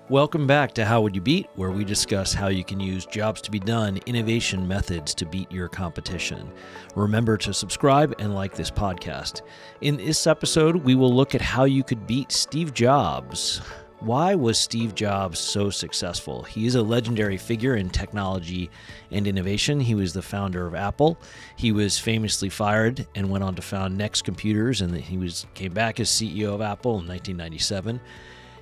Welcome back to How Would You Beat, where we discuss how you can use jobs to be done, innovation methods to beat your competition. Remember to subscribe and like this podcast. In this episode, we will look at how you could beat Steve Jobs. Why was Steve Jobs so successful? He is a legendary figure in technology and innovation. He was the founder of Apple. He was famously fired and went on to found Next Computers, and he came back as CEO of Apple in 1997.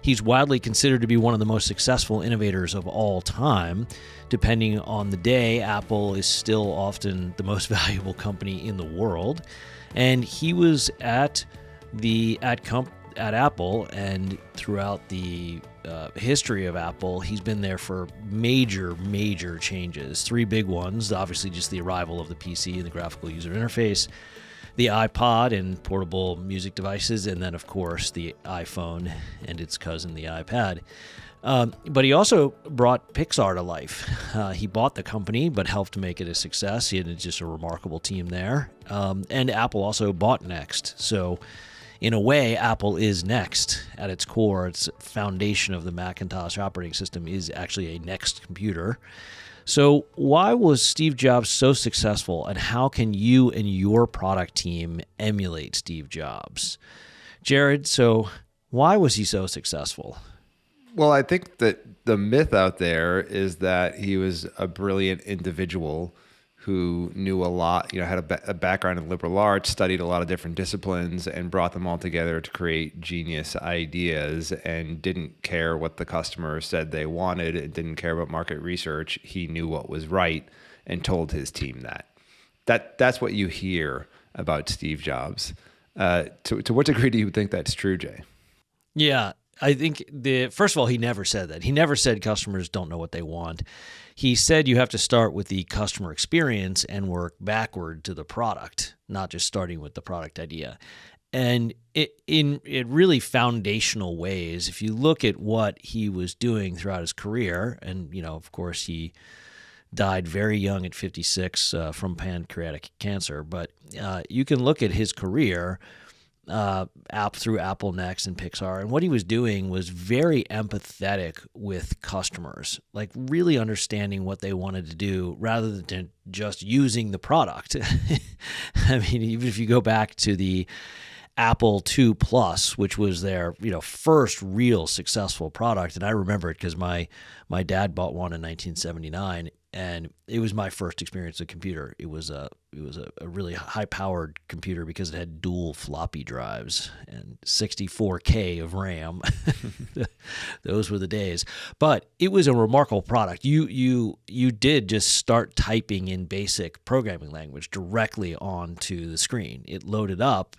He's widely considered to be one of the most successful innovators of all time. Depending on the day, Apple is still often the most valuable company in the world. And he was at Apple, and throughout the history of Apple, he's been there for major changes. Three big ones: obviously just the arrival of the PC and the graphical user interface, the iPod and portable music devices, and then, of course, the iPhone and its cousin, the iPad. But he also brought Pixar to life. He bought the company, but helped make it a success. He had just a remarkable team there. And Apple also bought Next. So, in a way, Apple is Next at its core. Its foundation of the Macintosh operating system is actually a Next computer. So why was Steve Jobs so successful, and how can you and your product team emulate Steve Jobs? Jared, so why was he so successful? Well, I think that the myth out there is that he was a brilliant individual who knew a lot, had a background in liberal arts, studied a lot of different disciplines, and brought them all together to create genius ideas, and didn't care what the customer said they wanted, and didn't care about market research. He knew what was right and told his team that. That's what you hear about Steve Jobs. To what degree do you think that's true, Jay? Yeah, I think first of all, he never said that. He never said customers don't know what they want. He said you have to start with the customer experience and work backward to the product, not just starting with the product idea. And in really foundational ways, if you look at what he was doing throughout his career, and, of course, he died very young at 56 from pancreatic cancer, but you can look at his career through Apple Next and Pixar, and what he was doing was very empathetic with customers, like really understanding what they wanted to do rather than just using the product. I mean, even if you go back to the Apple II Plus, which was their first real successful product, and I remember it because my dad bought one in 1979. And it was my first experience with a computer. It was a really high-powered computer because it had dual floppy drives and 64K of RAM. Those were the days. But it was a remarkable product. You did just start typing in basic programming language directly onto the screen. It loaded up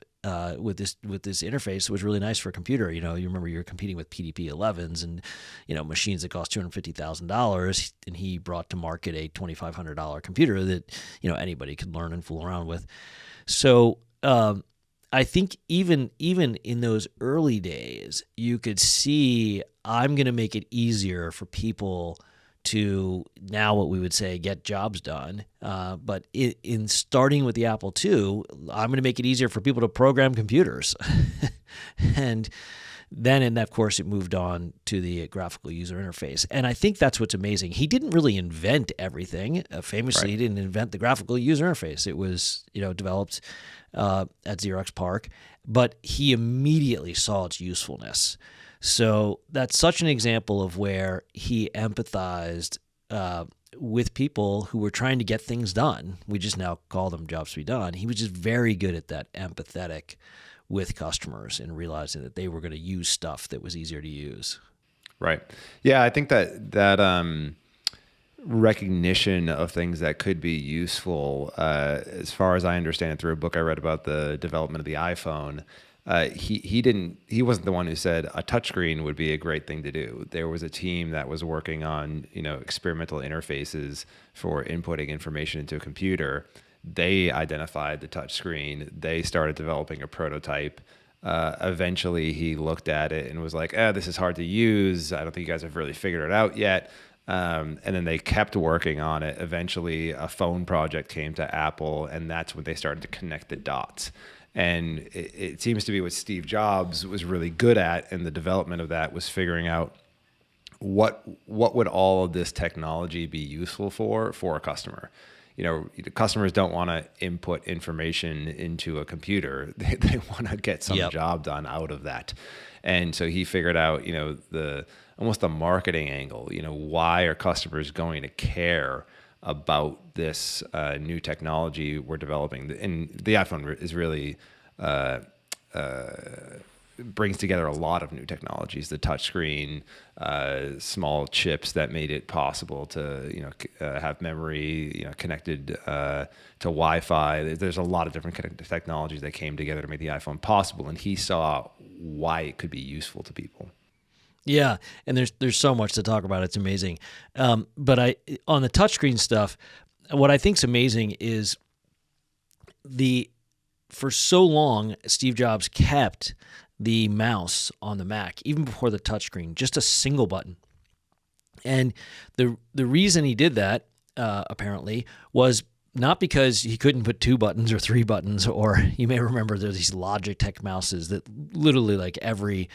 with this interface. It was really nice for a computer. You remember you're competing with PDP-11s and machines that cost $250,000, and he brought to market a $2,500 computer that anybody could learn and fool around with. So I think even in those early days, you could see I'm going to make it easier for people to now what we would say get jobs done. But in starting with the Apple II, I'm going to make it easier for people to program computers. And of course, it moved on to the graphical user interface. And I think that's what's amazing. He didn't really invent everything. Famously, right. He didn't invent the graphical user interface. It was developed at Xerox PARC, but he immediately saw its usefulness. So that's such an example of where he empathized with people who were trying to get things done. We just now call them jobs to be done. He was just very good at that, empathetic with customers and realizing that they were going to use stuff that was easier to use. Right. Yeah, I think that recognition of things that could be useful, as far as I understand it through a book I read about the development of the iPhone, he wasn't the one who said a touchscreen would be a great thing to do. There was a team that was working on experimental interfaces for inputting information into a computer. They identified the touchscreen. They started developing a prototype. Eventually, he looked at it and was like, "This is hard to use. I don't think you guys have really figured it out yet." And then they kept working on it. Eventually, a phone project came to Apple, and that's when they started to connect the dots. And it seems to be what Steve Jobs was really good at in the development of that was figuring out what would all of this technology be useful for a customer? The customers don't want to input information into a computer. They want to get some job done out of that. And so he figured out, almost the marketing angle. Why are customers going to care about this new technology we're developing? And the iPhone is really brings together a lot of new technologies, the touchscreen, small chips that made it possible to, have memory, connected to Wi-Fi. There's a lot of different technologies that came together to make the iPhone possible. And he saw why it could be useful to people. Yeah, and there's so much to talk about. It's amazing. But on the touchscreen stuff, what I think's amazing is for so long, Steve Jobs kept the mouse on the Mac, even before the touchscreen, just a single button. And the reason he did that, apparently, was not because he couldn't put 2 buttons or 3 buttons, or you may remember there's these Logitech mouses that literally like every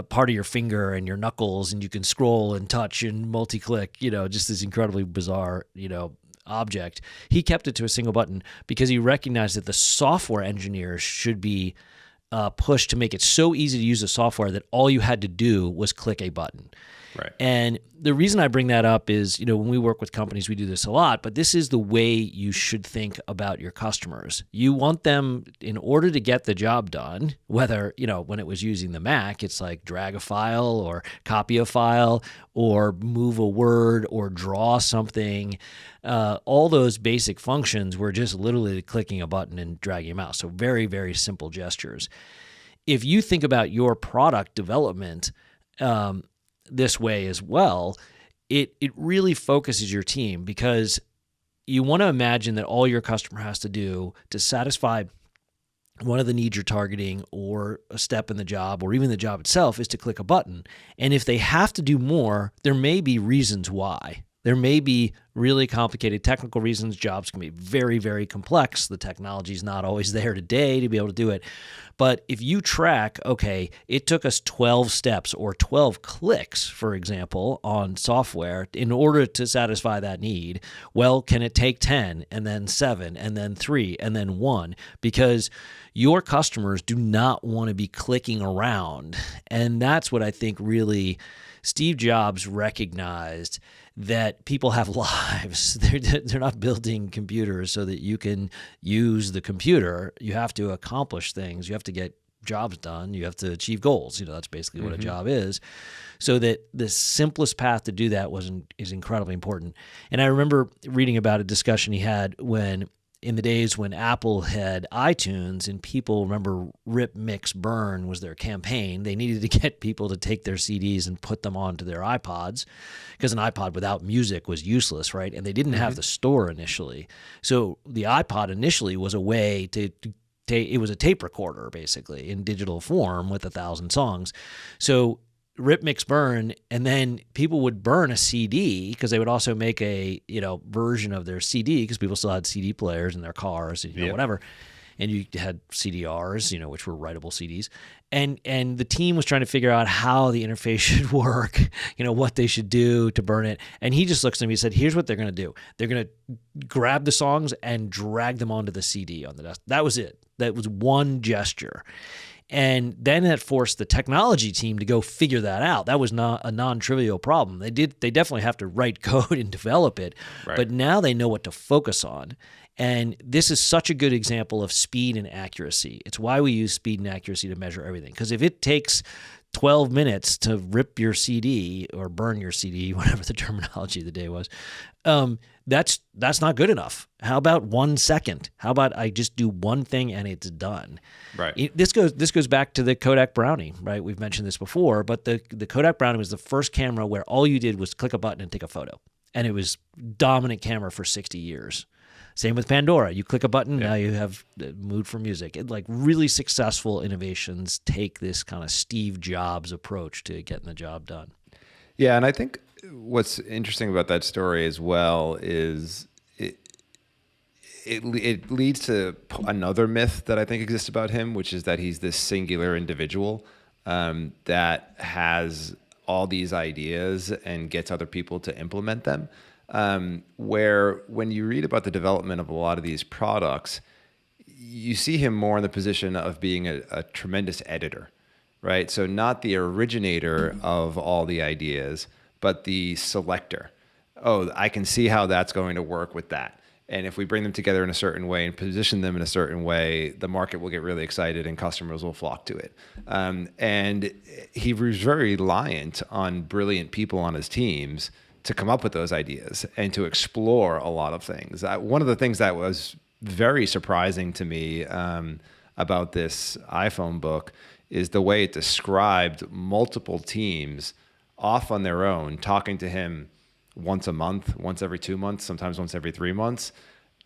part of your finger and your knuckles, and you can scroll and touch and multi-click, just this incredibly bizarre, object. He kept it to a single button because he recognized that the software engineers should be pushed to make it so easy to use the software that all you had to do was click a button. Right. And the reason I bring that up is, when we work with companies, we do this a lot, but this is the way you should think about your customers. You want them, in order to get the job done, whether, when it was using the Mac, it's like drag a file or copy a file or move a word or draw something. All those basic functions were just literally clicking a button and dragging a mouse. So very, very simple gestures. If you think about your product development, this way as well, it really focuses your team, because you want to imagine that all your customer has to do to satisfy one of the needs you're targeting, or a step in the job, or even the job itself, is to click a button. And if they have to do more, there may be reasons why. There may be really complicated technical reasons. Jobs can be very, very complex. The technology is not always there today to be able to do it. But if you track, okay, it took us 12 steps or 12 clicks, for example, on software in order to satisfy that need, well, can it take 10 and then 7 and then 3 and then 1? Because your customers do not want to be clicking around. And that's what I think really Steve Jobs recognized, that people have lives. They're not building computers so that you can use the computer. You have to accomplish things. You have to get jobs done. You have to achieve goals. That's basically what a job is. So that the simplest path to do that is incredibly important. And I remember reading about a discussion he had in the days when Apple had iTunes, and people remember Rip, Mix, Burn was their campaign. They needed to get people to take their CDs and put them onto their iPods, because an iPod without music was useless, right? And they didn't have the store initially. So the iPod initially was a way it was a tape recorder, basically, in digital form with 1,000 songs. So Rip, Mix, Burn, and then people would burn a CD, because they would also make a version of their CD, because people still had CD players in their cars, whatever. And you had CDRs, which were writable CDs. And the team was trying to figure out how the interface should work, what they should do to burn it. And he just looks at me and said, here's what they're going to do. They're going to grab the songs and drag them onto the CD on the desk. That was it. That was one gesture. And then that forced the technology team to go figure that out. That was not a non-trivial problem. They definitely have to write code and develop it, right. But now they know what to focus on. And this is such a good example of speed and accuracy. It's why we use speed and accuracy to measure everything. Because if it takes 12 minutes to rip your CD or burn your CD, whatever the terminology of the day was, that's not good enough. How about 1 second? How about I just do one thing and it's done? Right. This goes back to the Kodak Brownie, right? We've mentioned this before, but the Kodak Brownie was the first camera where all you did was click a button and take a photo. And it was dominant camera for 60 years. Same with Pandora. You click a button, now you have mood for music. Really successful innovations take this kind of Steve Jobs approach to getting the job done. Yeah, and I think what's interesting about that story as well is it leads to another myth that I think exists about him, which is that he's this singular individual that has all these ideas and gets other people to implement them. Where when you read about the development of a lot of these products, you see him more in the position of being a tremendous editor, right? So not the originator of all the ideas, but the selector. Oh, I can see how that's going to work with that. And if we bring them together in a certain way and position them in a certain way, the market will get really excited and customers will flock to it. And he was very reliant on brilliant people on his teams to come up with those ideas and to explore a lot of things. One of the things that was very surprising to me about this iPhone book is the way it described multiple teams off on their own, talking to him once a month, once every 2 months, sometimes once every 3 months,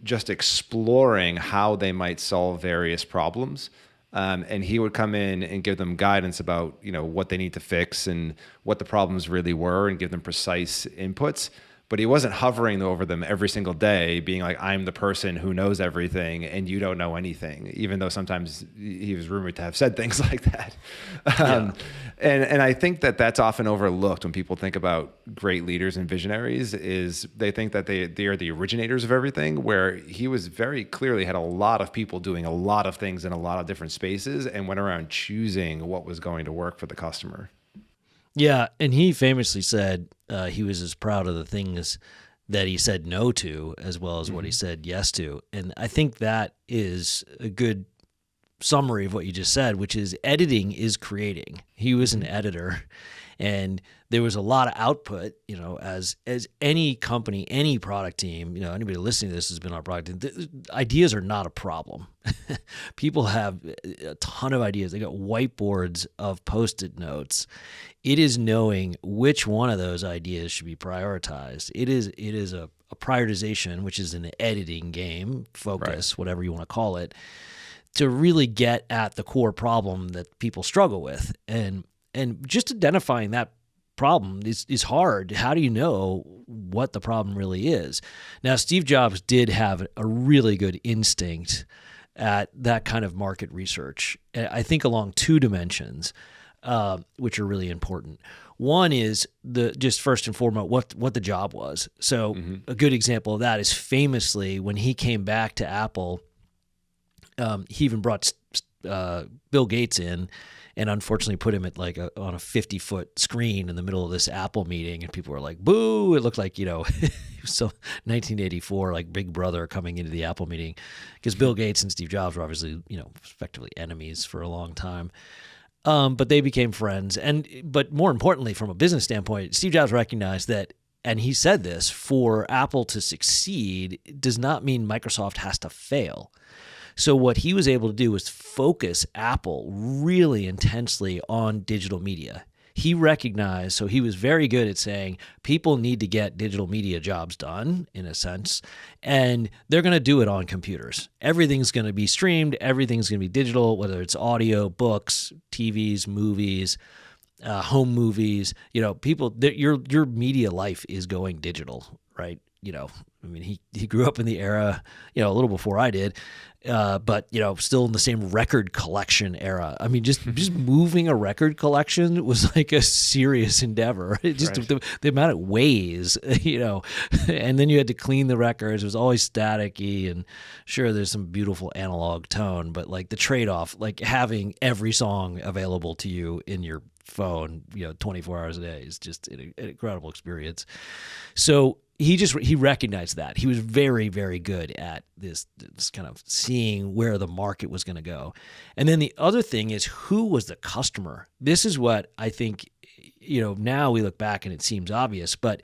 just exploring how they might solve various problems. And he would come in and give them guidance about, what they need to fix and what the problems really were and give them precise inputs. But he wasn't hovering over them every single day, being like, I'm the person who knows everything and you don't know anything, even though sometimes he was rumored to have said things like that. And I think that that's often overlooked when people think about great leaders and visionaries, is they think that they are the originators of everything, where he was very clearly had a lot of people doing a lot of things in a lot of different spaces and went around choosing what was going to work for the customer. Yeah, and he famously said he was as proud of the things that he said no to as well as what he said yes to. And I think that is a good summary of what you just said, which is editing is creating. He was an editor, and there was a lot of output, as any company, any product team, anybody listening to this has been on a product team. Ideas are not a problem. People have a ton of ideas. They got whiteboards of Post-it notes. It is knowing which one of those ideas should be prioritized. It is a prioritization, which is an editing game, focus, right, whatever you want to call it, to really get at the core problem that people struggle with. And just identifying that problem is hard. How do you know what the problem really is? Now, Steve Jobs did have a really good instinct at that kind of market research, I think along two dimensions, which are really important. One is just first and foremost what the job was. So a good example of that is famously when he came back to Apple, he even brought Bill Gates in and unfortunately put him at on a 50-foot screen in the middle of this Apple meeting, and people were like, boo. It looked like, so 1984, like Big Brother coming into the Apple meeting, because Bill Gates and Steve Jobs were obviously, effectively enemies for a long time. But they became friends. But more importantly, from a business standpoint, Steve Jobs recognized that, and he said this, for Apple to succeed does not mean Microsoft has to fail. So what he was able to do was focus Apple really intensely on digital media. He recognized, so he was very good at saying people need to get digital media jobs done, in a sense, and they're going to do it on computers. Everything's going to be streamed. Everything's going to be digital, whether it's audio, books, TVs, movies, home movies. People, your media life is going digital, right? He grew up in the era, a little before I did, but still in the same record collection era. Just moving a record collection was like a serious endeavor. Just right. the amount of ways, and then you had to clean the records. It was always staticky, and sure, there's some beautiful analog tone, but like the trade-off, like having every song available to you in your phone, 24 hours a day is just an incredible experience. So he recognized that. He was very, very good at this kind of seeing where the market was going to go. And then the other thing is, who was the customer? This is what I think, now we look back and it seems obvious, but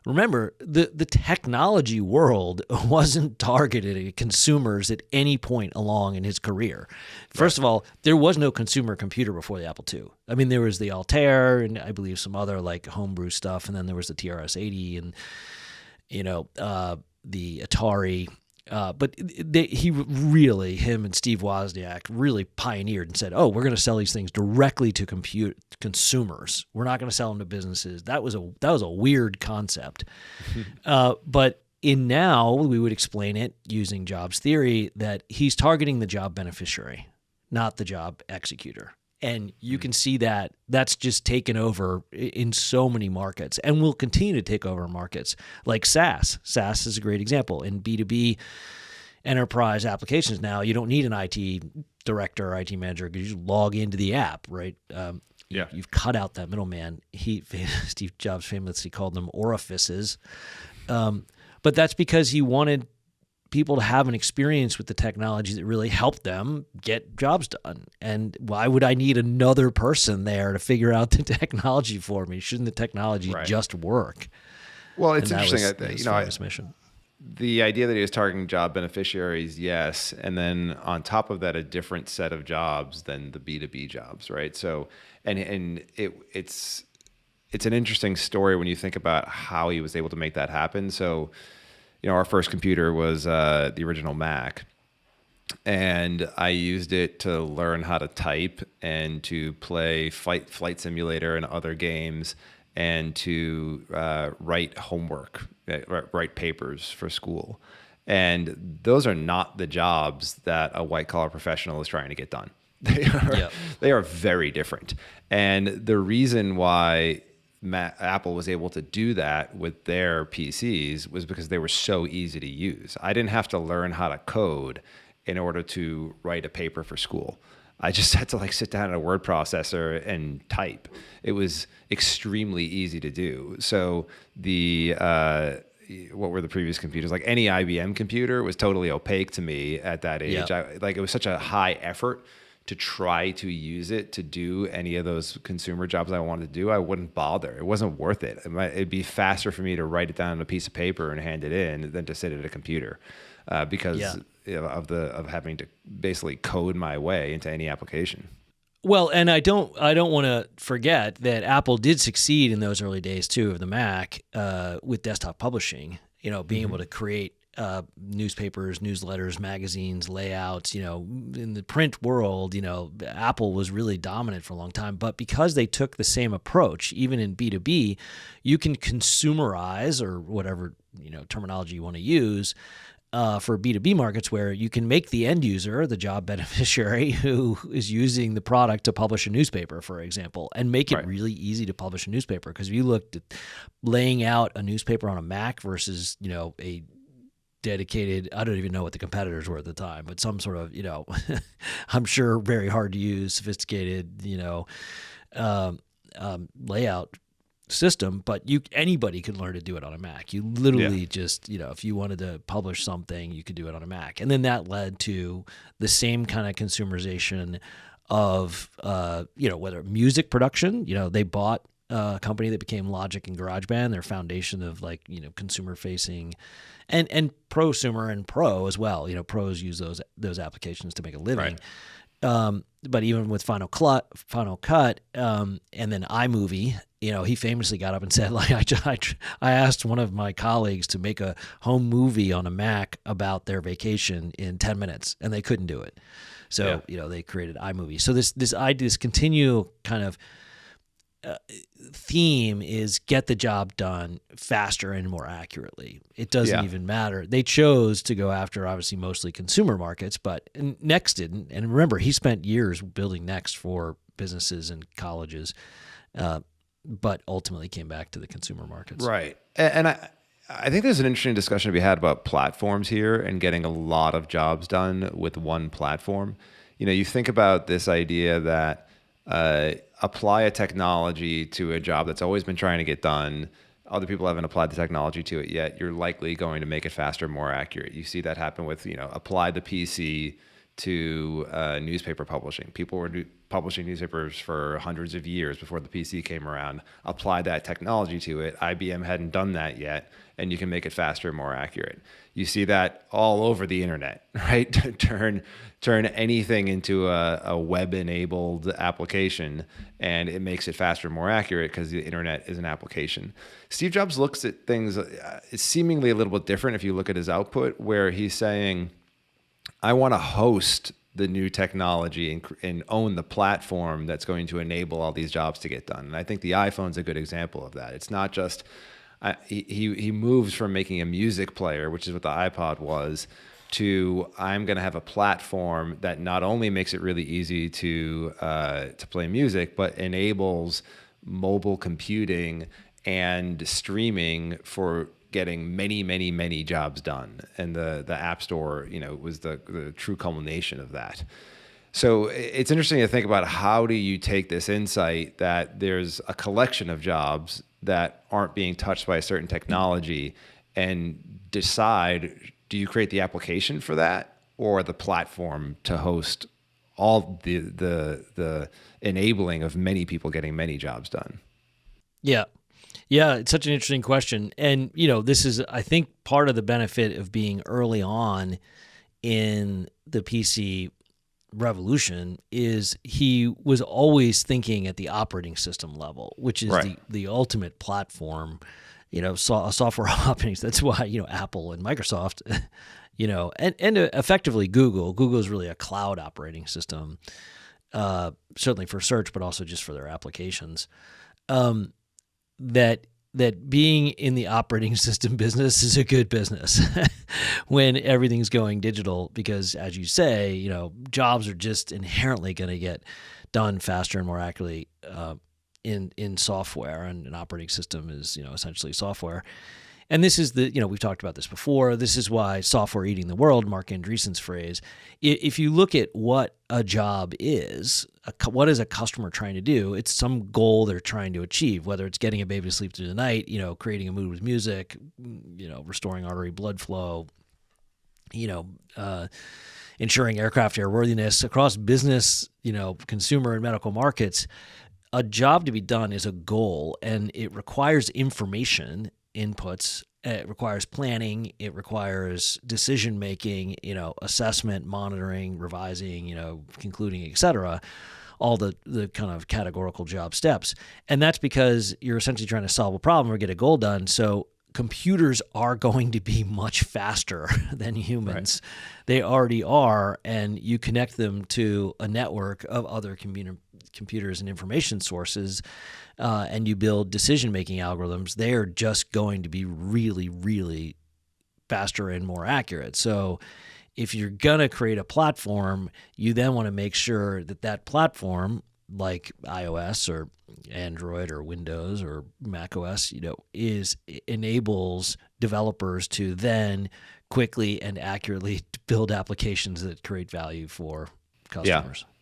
remember, the technology world wasn't targeted at consumers at any point along in his career. First of all, there was no consumer computer before the Apple II. There was the Altair and I believe some other like homebrew stuff, and then there was the TRS-80 and the Atari. But him and Steve Wozniak really pioneered and said, oh, we're going to sell these things directly to consumers. We're not going to sell them to businesses. That was a weird concept. But now we would explain it using Jobs theory that he's targeting the job beneficiary, not the job executor. And you can see that that's just taken over in so many markets and will continue to take over markets like SaaS. SaaS is a great example. In B2B enterprise applications now, you don't need an IT director or IT manager because you just log into the app, right? You've cut out that middleman. Steve Jobs famously called them orifices. But that's because he wanted people to have an experience with the technology that really helped them get jobs done. And why would I need another person there to figure out the technology for me? Shouldn't the technology just work? Well, it's interesting. Mission. The idea that he was targeting job beneficiaries, yes, and then on top of that, a different set of jobs than the B2B jobs, right? So, and it's an interesting story when you think about how he was able to make that happen. So, our first computer was the original Mac, and I used it to learn how to type and to play Flight Simulator and other games, and to write homework, write papers for school. And those are not the jobs that a white-collar professional is trying to get done. They are very different. And the reason why Apple was able to do that with their PCs was because they were so easy to use. I didn't have to learn how to code in order to write a paper for school. I just had to sit down at a word processor and type. It was extremely easy to do. So what were the previous computers? Like any IBM computer was totally opaque to me at that age. It was such a high effort to try to use it to do any of those consumer jobs I wanted to do. I wouldn't bother. It wasn't worth it. It'd be faster for me to write it down on a piece of paper and hand it in than to sit at a computer because of having to basically code my way into any application. Well, and I don't want to forget that Apple did succeed in those early days too of the Mac with desktop publishing. Being able to create newspapers, newsletters, magazines, layouts. In the print world, Apple was really dominant for a long time. But because they took the same approach, even in B2B, you can consumerize or whatever terminology you want to use. For B2B markets where you can make the end user, the job beneficiary who is using the product to publish a newspaper, for example, and make it really easy to publish a newspaper. Because if you looked at laying out a newspaper on a Mac versus, a dedicated, I don't even know what the competitors were at the time, but some sort of, I'm sure very hard to use, sophisticated, layout system, but anybody could learn to do it on a Mac. You literally just, if you wanted to publish something, you could do it on a Mac. And then that led to the same kind of consumerization of, whether music production, they bought a company that became Logic and GarageBand, their foundation of consumer facing and prosumer and pro as well. Pros use those applications to make a living. But even with Final Cut, and then iMovie, he famously got up and said, I asked one of my colleagues to make a home movie on a Mac about their vacation in 10 minutes, and they couldn't do it. So, they created iMovie. So this continual kind of theme is get the job done faster and more accurately. It doesn't even matter. They chose to go after obviously mostly consumer markets, but Next didn't. And remember, he spent years building Next for businesses and colleges, but ultimately came back to the consumer markets. Right. And I think there's an interesting discussion to be had about platforms here and getting a lot of jobs done with one platform. You think about this idea that apply a technology to a job that's always been trying to get done. Other people haven't applied the technology to it yet. You're likely going to make it faster, more accurate. You see that happen with, apply the PC to newspaper publishing. People were publishing newspapers for hundreds of years before the PC came around. Apply that technology to it. IBM hadn't done that yet, and you can make it faster, more accurate. You see that all over the internet, right? Turn anything into a web-enabled application, and it makes it faster, more accurate because the internet is an application. Steve Jobs looks at things seemingly a little bit different if you look at his output, where he's saying, I want to host the new technology and own the platform that's going to enable all these jobs to get done. And I think the iPhone's a good example of that. It's not just he moves from making a music player, which is what the iPod was, to I'm going to have a platform that not only makes it really easy to play music, but enables mobile computing and streaming for getting many, many, many jobs done. And the App Store, was the true culmination of that. So it's interesting to think about how do you take this insight that there's a collection of jobs that aren't being touched by a certain technology and decide, do you create the application for that or the platform to host all the enabling of many people getting many jobs done? Yeah. Yeah, it's such an interesting question. And, this is, I think, part of the benefit of being early on in the PC revolution is he was always thinking at the operating system level, which is the ultimate platform, software operating. That's why, Apple and Microsoft, and effectively Google is really a cloud operating system, certainly for search, but also just for their applications. That being in the operating system business is a good business when everything's going digital, because as you say, jobs are just inherently going to get done faster and more accurately in software, and an operating system is, essentially software. And this is we've talked about this before. This is why software eating the world, Mark Andreessen's phrase. If you look at what a job is, what is a customer trying to do? It's some goal they're trying to achieve, whether it's getting a baby to sleep through the night, creating a mood with music, restoring artery blood flow, ensuring aircraft airworthiness across business, consumer and medical markets. A job to be done is a goal, and it requires information inputs. It requires planning. It requires decision making, assessment, monitoring, revising, concluding, etc. All the kind of categorical job steps. And that's because you're essentially trying to solve a problem or get a goal done. So computers are going to be much faster than humans. Right. They already are, and you connect them to a network of other computers and information sources, and you build decision-making algorithms. They are just going to be really, really faster and more accurate. So if you're going to create a platform, you then want to make sure that that platform, like iOS or Android or Windows or Mac OS, enables developers to then quickly and accurately build applications that create value for customers. Yeah.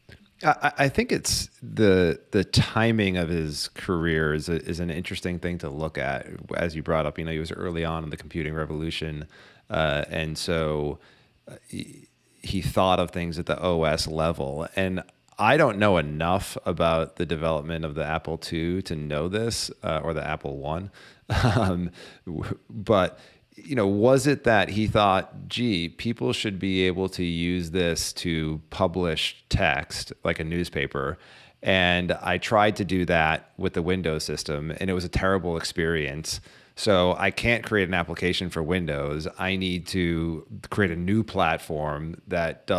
I think it's the timing of his career is an interesting thing to look at. As you brought up, he was early on in the computing revolution, and so he thought of things at the OS level. And I don't know enough about the development of the Apple II to know this, or the Apple I. But, was it that he thought, gee, people should be able to use this to publish text like a newspaper? And I tried to do that with the Windows system, and it was a terrible experience. So I can't create an application for Windows. I need to create a new platform that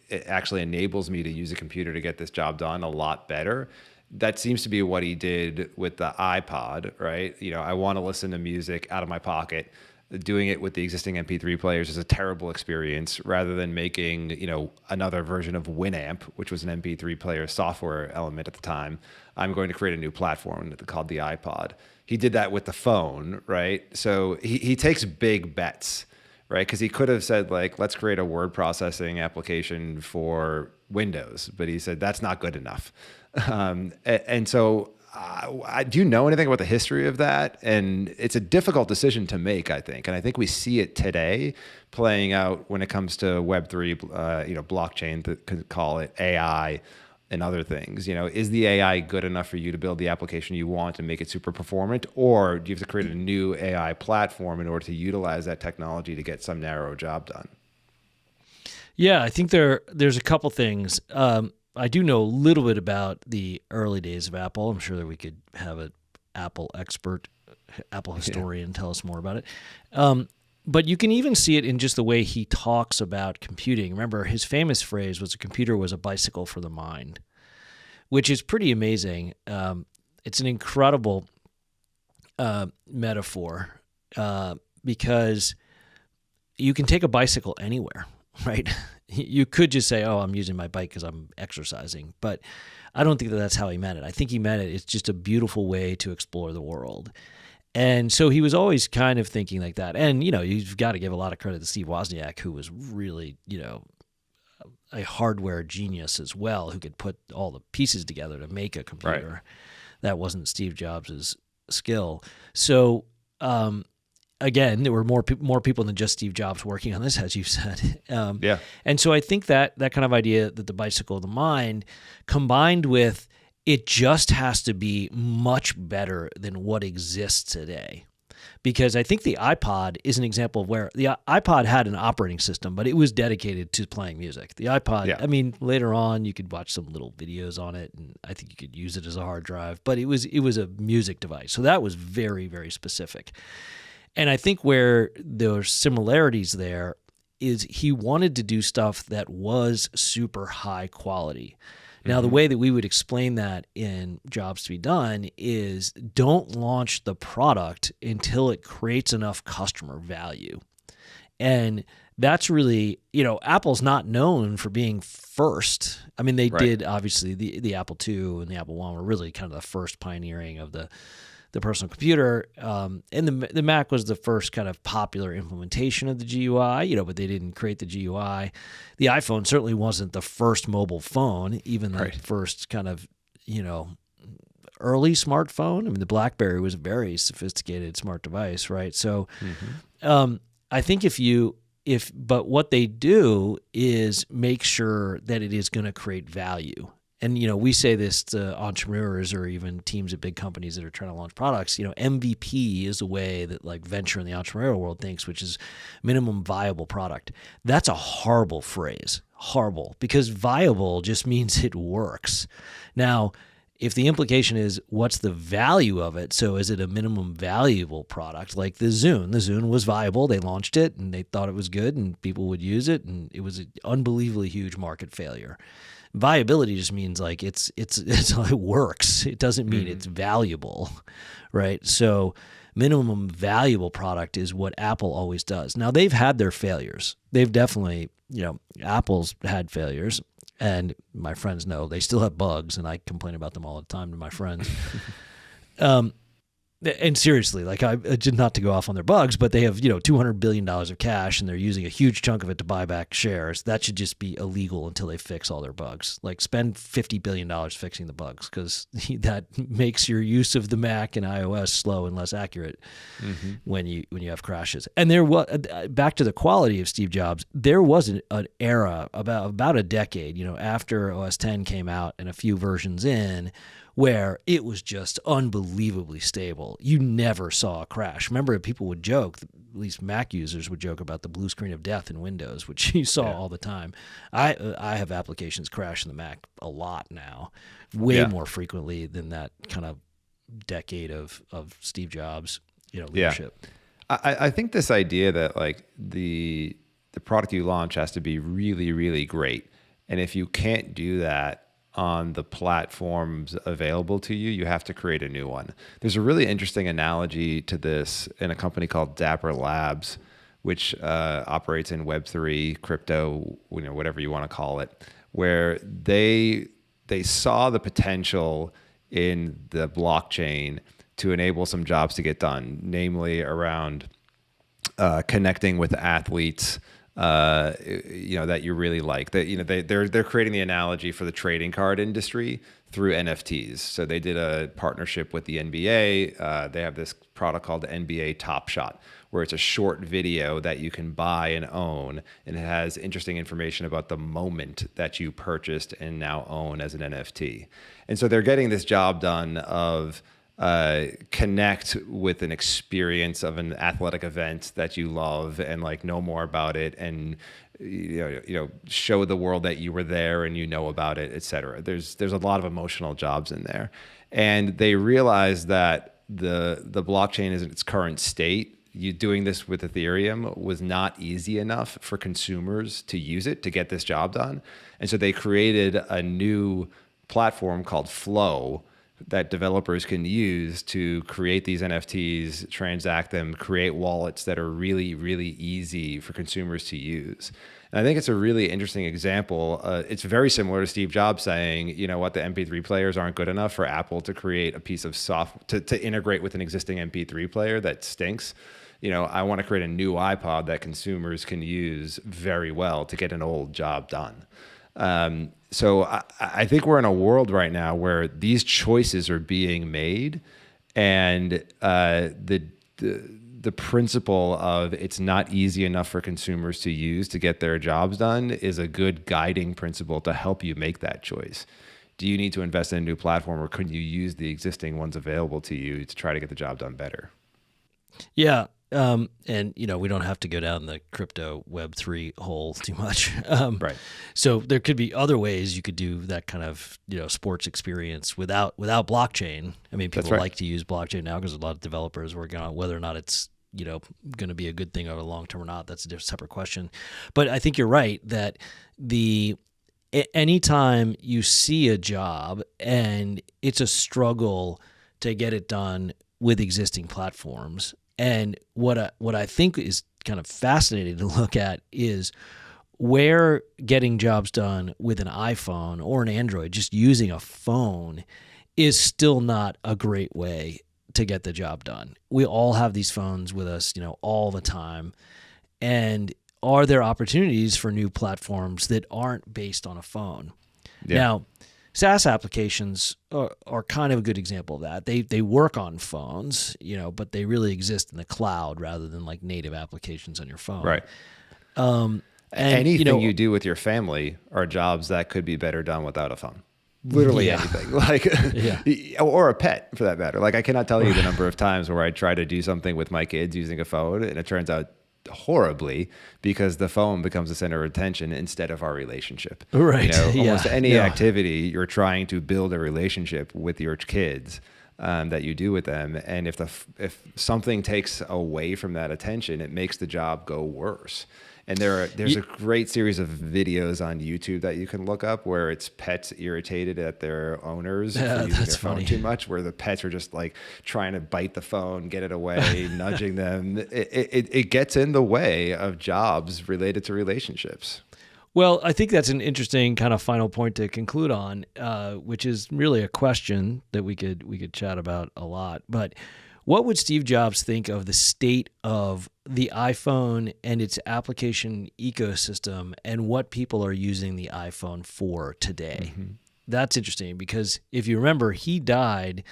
it actually enables me to use a computer to get this job done a lot better. That seems to be what he did with the iPod, right? I want to listen to music out of my pocket. Doing it with the existing MP3 players is a terrible experience, rather than making, another version of Winamp, which was an MP3 player software element at the time. I'm going to create a new platform called the iPod. He did that with the phone, right? So he takes big bets, right? Because he could have said, let's create a word processing application for Windows, but he said that's not good enough. And so do you know anything about the history of that? And it's a difficult decision to make, I think. And I think we see it today playing out when it comes to Web3, blockchain, could call it AI, and other things. Is the AI good enough for you to build the application you want and make it super performant? Or do you have to create a new AI platform in order to utilize that technology to get some narrow job done? Yeah, I think there's a couple things. I do know a little bit about the early days of Apple. I'm sure that we could have an Apple expert, Apple historian, tell us more about it. But you can even see it in just the way he talks about computing. Remember, his famous phrase was, "A computer was a bicycle for the mind," which is pretty amazing. It's an incredible metaphor, because you can take a bicycle anywhere, right? You could just say, oh, I'm using my bike because I'm exercising. But I don't think that that's how he meant it. I think he meant it's just a beautiful way to explore the world. And so he was always kind of thinking like that. And, you've got to give a lot of credit to Steve Wozniak, who was really, a hardware genius as well, who could put all the pieces together to make a computer. Right. That wasn't Steve Jobs' skill. So, again, there were more people than just Steve Jobs working on this, as you said. Yeah. And so I think that kind of idea that the bicycle of the mind, combined with it just has to be much better than what exists today. Because I think the iPod is an example of where the iPod had an operating system, but it was dedicated to playing music. The iPod, Yeah. I mean, later on you could watch some little videos on it, and I think you could use it as a hard drive, but it was a music device. So that was very, very specific. And I think where there's similarities there is he wanted to do stuff that was super high quality. Now, the way that we would explain that in Jobs to be Done is don't launch the product until it creates enough customer value. And that's really, Apple's not known for being first. I mean, they did, obviously, the Apple II and the Apple I were really kind of the first pioneering of the personal computer. And the Mac was the first kind of popular implementation of the GUI, but they didn't create the GUI. The iPhone certainly wasn't the first mobile phone, even the first kind of, early smartphone. I mean, the BlackBerry was a very sophisticated smart device, right? So I think but what they do is make sure that it is going to create value. And, we say this to entrepreneurs or even teams at big companies that are trying to launch products, MVP is the way that like venture in the entrepreneurial world thinks, which is minimum viable product. That's a horrible phrase, horrible, because viable just means it works. Now, if the implication is what's the value of it, so is it a minimum valuable product like the Zune? The Zune was viable. They launched it and they thought it was good and people would use it, and it was an unbelievably huge market failure. Viability just means like it works. It doesn't mean it's valuable, right? So minimum valuable product is what Apple always does. Now they've had their failures. They've definitely, Apple's had failures, and my friends know they still have bugs, and I complain about them all the time to my friends. And seriously, like I did not to go off on their bugs, but they have, $200 billion of cash and they're using a huge chunk of it to buy back shares. That should just be illegal until they fix all their bugs. Like spend $50 billion fixing the bugs, because that makes your use of the Mac and iOS slow and less accurate when you have crashes. And there was, back to the quality of Steve Jobs, there was an era about a decade, after OS X came out and a few versions in, where it was just unbelievably stable. You never saw a crash. Remember, people would joke, at least Mac users would joke about the blue screen of death in Windows, which you saw all the time. I have applications crash in the Mac a lot now, way more frequently than that kind of decade of Steve Jobs, leadership. I think this idea that like the product you launch has to be really, really great. And if you can't do that on the platforms available to you, you have to create a new one. There's a really interesting analogy to this in a company called Dapper Labs, which operates in Web3, crypto, whatever you want to call it, where they saw the potential in the blockchain to enable some jobs to get done, namely around connecting with athletes, that you really like. That they're creating the analogy for the trading card industry through NFTs. So they did a partnership with the NBA. They have this product called the NBA Top Shot, where it's a short video that you can buy and own, and it has interesting information about the moment that you purchased and now own as an NFT. And so they're getting this job done of connect with an experience of an athletic event that you love and like know more about it, and show the world that you were there and about it, etc. There's a lot of emotional jobs in there, and they realized that the blockchain is in its current state. You doing this with Ethereum was not easy enough for consumers to use it to get this job done, and so they created a new platform called Flow that developers can use to create these NFTs, transact them, create wallets that are really, really easy for consumers to use. And I think it's a really interesting example. It's very similar to Steve Jobs saying, you know what, the MP3 players aren't good enough for Apple to create a piece of software to integrate with an existing MP3 player that stinks. You know, I want to create a new iPod that consumers can use very well to get an old job done. So I think we're in a world right now where these choices are being made, and the principle of it's not easy enough for consumers to use to get their jobs done is a good guiding principle to help you make that choice. Do you need to invest in a new platform, or could you use the existing ones available to you to try to get the job done better? Yeah. And, you know, we don't have to go down the crypto Web3 hole too much. Right. So there could be other ways you could do that kind of, you know, sports experience without blockchain. I mean, people like to use blockchain now because a lot of developers are working on whether or not it's, you know, going to be a good thing over the long term or not. That's a separate question. But I think you're right that anytime you see a job and it's a struggle to get it done with existing platforms. And what I think is kind of fascinating to look at is where getting jobs done with an iPhone or an Android, just using a phone, is still not a great way to get the job done. We all have these phones with us, you know, all the time. And are there opportunities for new platforms that aren't based on a phone? Yeah. Now, SaaS applications are kind of a good example of that. They work on phones, you know, but they really exist in the cloud rather than like native applications on your phone. Right. And anything you do with your family are jobs that could be better done without a phone. Literally anything, like, or a pet for that matter. Like, I cannot tell you the number of times where I try to do something with my kids using a phone, and it turns out horribly because the phone becomes the center of attention instead of our relationship. Right. You know, almost any activity, you're trying to build a relationship with your kids that you do with them, and if something takes away from that attention, it makes the job go worse. And there's a great series of videos on YouTube that you can look up where it's pets irritated at their owners for using their phone too much, where the pets are just like trying to bite the phone, get it away, nudging them. It gets in the way of jobs related to relationships. Well, I think that's an interesting kind of final point to conclude on, which is really a question that we could chat about a lot. But what would Steve Jobs think of the state of the iPhone and its application ecosystem and what people are using the iPhone for today? Mm-hmm. That's interesting because if you remember, he died,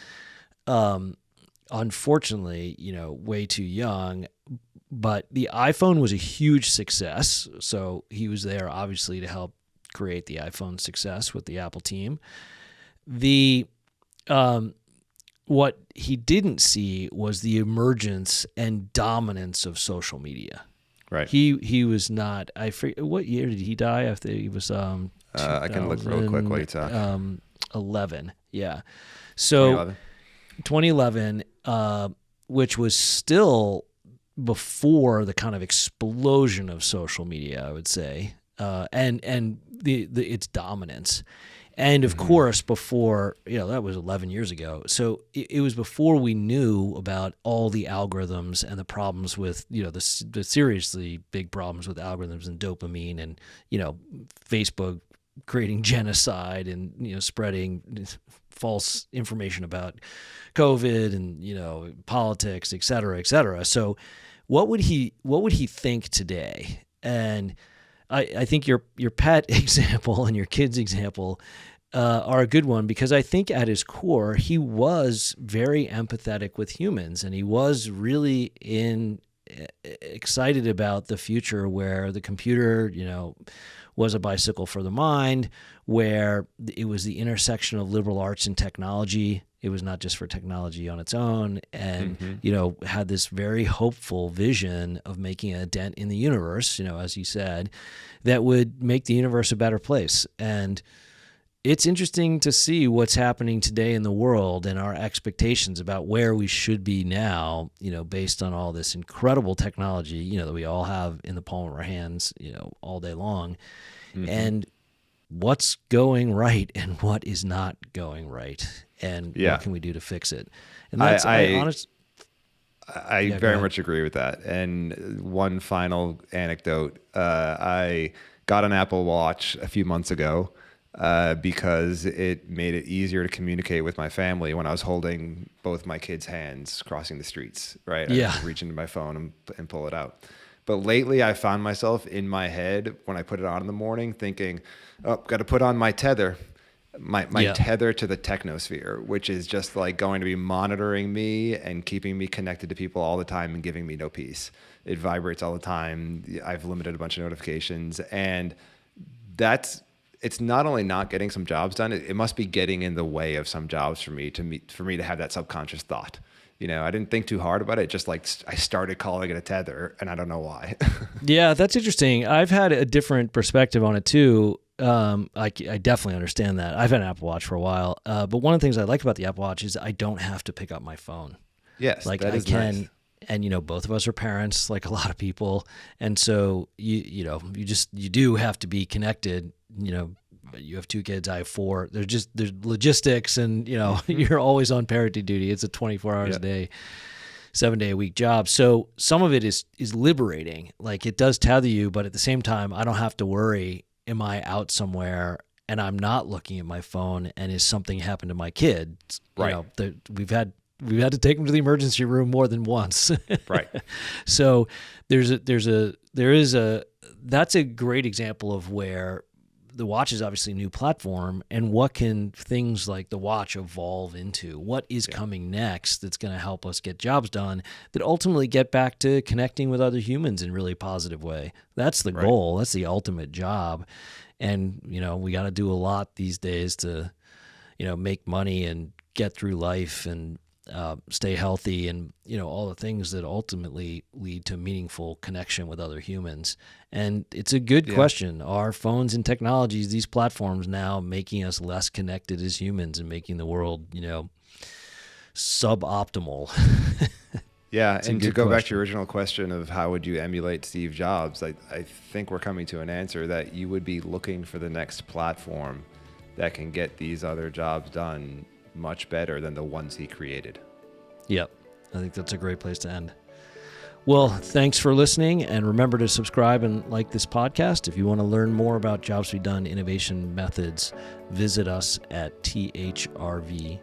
unfortunately, you know, way too young. But the iPhone was a huge success, so he was there obviously to help create the iPhone success with the Apple team. What he didn't see was the emergence and dominance of social media. Right. He was not. I forget what year did he die? After he was I can look real quick while you talk. 11. Yeah. So 2011, which was still before the kind of explosion of social media, I would say, and its dominance. And of course, before, you know, that was 11 years ago. So it was before we knew about all the algorithms and the problems with, you know, the seriously big problems with algorithms and dopamine and, you know, Facebook creating genocide and, you know, spreading false information about COVID and, you know, politics, et cetera, et cetera. So what would he think today? And I think your pet example and your kid's example are a good one because I think at his core, he was very empathetic with humans and he was really excited about the future where the computer, you know, was a bicycle for the mind, where it was the intersection of liberal arts and technology. It was not just for technology on its own, and you know, had this very hopeful vision of making a dent in the universe, you know, as you said, that would make the universe a better place. And it's interesting to see what's happening today in the world and our expectations about where we should be now, you know, based on all this incredible technology, you know, that we all have in the palm of our hands, you know, all day long. And what's going right and what is not going right, and what can we do to fix it. And that's I very much agree with that. And one final anecdote, I got an Apple Watch a few months ago because it made it easier to communicate with my family when I was holding both my kids' hands crossing the streets, right? I could reach into my phone and pull it out. But lately I found myself in my head when I put it on in the morning thinking, oh, got to put on my tether. My tether to the technosphere, which is just like going to be monitoring me and keeping me connected to people all the time and giving me no peace. It vibrates all the time. I've limited a bunch of notifications, and it's not only not getting some jobs done, it must be getting in the way of some jobs for me to have that subconscious thought. I didn't think too hard about it. Just like I started calling it a tether, and I don't know why. Yeah, that's interesting. I've had a different perspective on it too. I definitely understand that. I've had an Apple Watch for a while, but one of the things I like about the Apple Watch is I don't have to pick up my phone. Yes, like that I is can, nice. And both of us are parents, like a lot of people, and so you do have to be connected. You have 2 kids, I have 4. There's logistics, and you're always on parenting duty. It's a 24 hours a day, 7-day a week job. So some of it is liberating. Like it does tether you, but at the same time, I don't have to worry. Am I out somewhere and I'm not looking at my phone, and is something happened to my kid? Right. We've had to take them to the emergency room more than once. Right. So that's a great example of where the watch is obviously a new platform, and what can things like the watch evolve into? What is coming next that's going to help us get jobs done that ultimately get back to connecting with other humans in a really positive way? That's the goal. That's the ultimate job. And, we got to do a lot these days to, make money and get through life and stay healthy, and all the things that ultimately lead to meaningful connection with other humans. And it's a good question. Are phones and technologies, these platforms, now making us less connected as humans and making the world suboptimal? Yeah, and to go question. back to your original question of how would you emulate Steve Jobs, I think we're coming to an answer that you would be looking for the next platform that can get these other jobs done much better than the ones he created. Yep. I think that's a great place to end. Well, thanks for listening, and remember to subscribe and like this podcast. If you want to learn more about Jobs to be Done innovation methods, visit us at thrv.com.